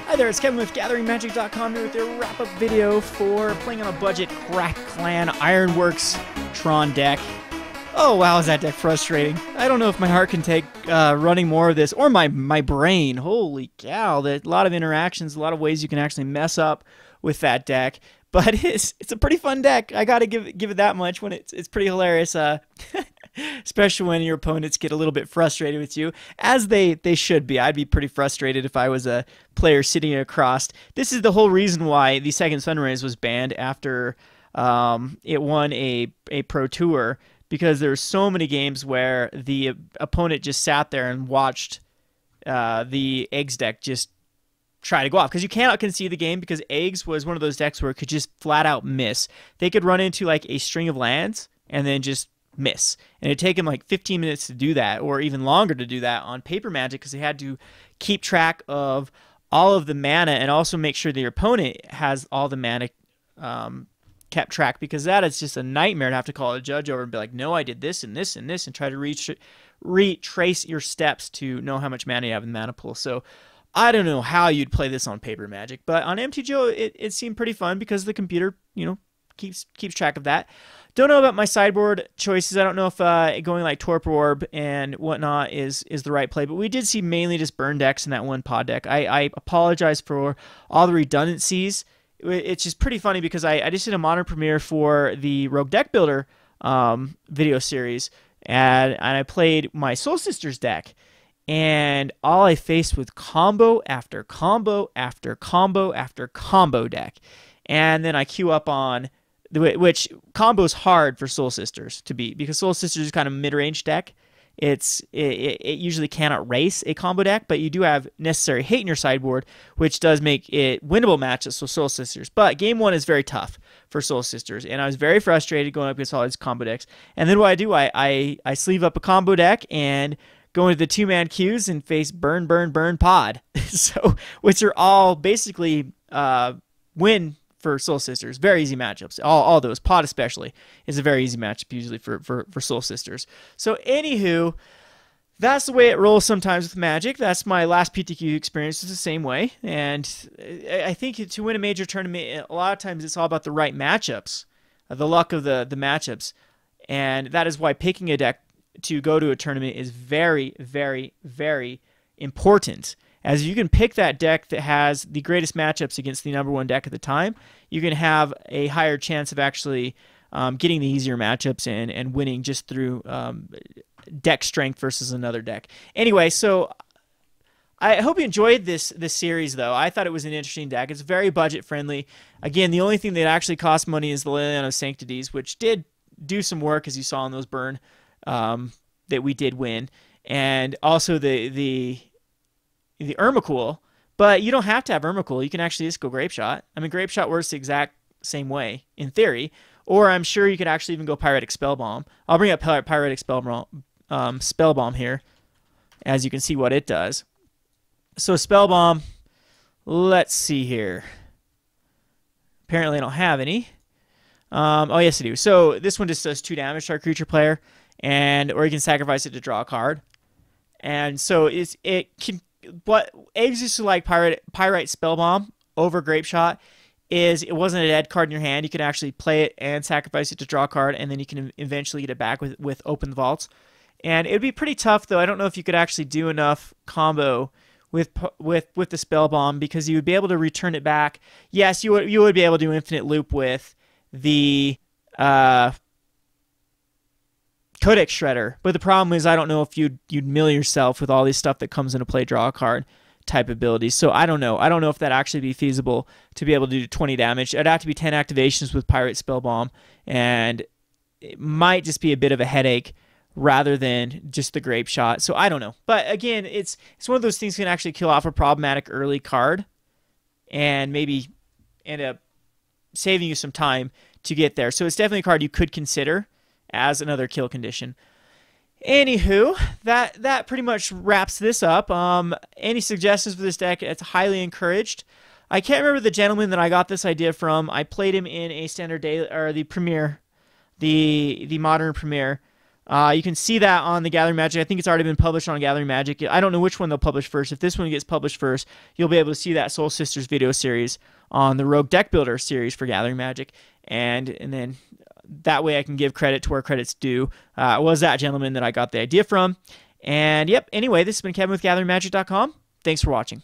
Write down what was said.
Hi there, it's Kevin with GatheringMagic.com here with your wrap-up video for playing on a budget Krark-Clan Ironworks Tron deck. Oh wow, is that deck frustrating. I don't know if my heart can take running more of this, or my brain. Holy cow, there's a lot of interactions, a lot of ways you can actually mess up with that deck. But it's a pretty fun deck. I gotta give it that much. When it's pretty hilarious, especially when your opponents get a little bit frustrated with you, as they should be. I'd be pretty frustrated if I was a player sitting across. This is the whole reason why the Second Sunrise was banned after it won a Pro Tour, because there were so many games where the opponent just sat there and watched the Eggs deck just try to go off, because you cannot concede the game, because Eggs was one of those decks where it could just flat out miss. They could run into like a string of lands and then just miss, and it'd take them like 15 minutes to do that, or even longer to do that on Paper Magic, because they had to keep track of all of the mana and also make sure that your opponent has all the mana kept track, because that is just a nightmare to have to call a judge over and be like, no, I did this and this and this, and try to retrace your steps to know how much mana you have in the mana pool. So I don't know how you'd play this on Paper Magic, but on MTG it seemed pretty fun, because the computer, you know, keeps track of that. Don't know about my sideboard choices. I don't know if going like Torpor Orb and whatnot is the right play, but we did see mainly just burn decks in that one pod deck. I apologize for all the redundancies. It's just pretty funny, because I just did a modern premiere for the Rogue Deck Builder video series, and I played my Soul Sisters deck, and all I faced was combo after combo after combo after combo deck. And then I queue up on, which combo's hard for Soul Sisters to beat, because Soul Sisters is kind of mid-range deck. It usually cannot race a combo deck, but you do have necessary hate in your sideboard, which does make it winnable matches with Soul Sisters. But game one is very tough for Soul Sisters, and I was very frustrated going up against all these combo decks. And then what I do, I sleeve up a combo deck and go into the two-man queues and face burn, burn, burn pod. So, which are all basically win for Soul Sisters. Very easy matchups. All those. Pod especially is a very easy matchup usually for Soul Sisters. So anywho, that's the way it rolls sometimes with Magic. That's my last PTQ experience. It's the same way. And I think to win a major tournament, a lot of times it's all about the right matchups, the luck of the matchups. And that is why picking a deck to go to a tournament is very, very, very important. As you can pick that deck that has the greatest matchups against the #1 deck at the time, you can have a higher chance of actually getting the easier matchups and winning just through deck strength versus another deck. Anyway, so I hope you enjoyed this series, though. I thought it was an interesting deck. It's very budget friendly. Again, the only thing that actually cost money is the Leyline of Sanctities, which did do some work, as you saw in those burn that we did win, and also the Emrakul. But you don't have to have Emrakul. You can actually just go Grapeshot. I mean, Grapeshot works the exact same way in theory. Or I'm sure you could actually even go Pyretic Spellbomb. I'll bring up Pyretic Spellbomb here, as you can see what it does. So Spellbomb, let's see here. Apparently I don't have any. Oh yes I do. So this one just does 2 damage to our creature player, or you can sacrifice it to draw a card. And so it can. What Eggs used to like Pyrite Spellbomb over Grapeshot is it wasn't a dead card in your hand. You can actually play it and sacrifice it to draw a card, and then you can eventually get it back with Open Vaults. And it would be pretty tough, though. I don't know if you could actually do enough combo with the Spellbomb, because you would be able to return it back. Yes, you would be able to do infinite loop with the Codex Shredder, but the problem is I don't know if you'd mill yourself with all this stuff that comes into play, draw a card type abilities. So I don't know. I don't know if that actually be feasible to be able to do 20 damage. It'd have to be 10 activations with Pirate Spellbomb, and it might just be a bit of a headache rather than just the Grapeshot. So I don't know. But again, it's one of those things that can actually kill off a problematic early card and maybe end up saving you some time to get there. So it's definitely a card you could consider as another kill condition. Anywho, that pretty much wraps this up. Any suggestions for this deck? It's highly encouraged. I can't remember the gentleman that I got this idea from. I played him in a standard day, or the premiere, the modern premiere. You can see that on the Gathering Magic. I think it's already been published on Gathering Magic. I don't know which one they'll publish first. If this one gets published first, you'll be able to see that Soul Sisters video series on the Rogue Deck Builder series for Gathering Magic. And then that way I can give credit to where credit's due. It was that gentleman that I got the idea from. And yep, anyway, this has been Kevin with GatheringMagic.com. Thanks for watching.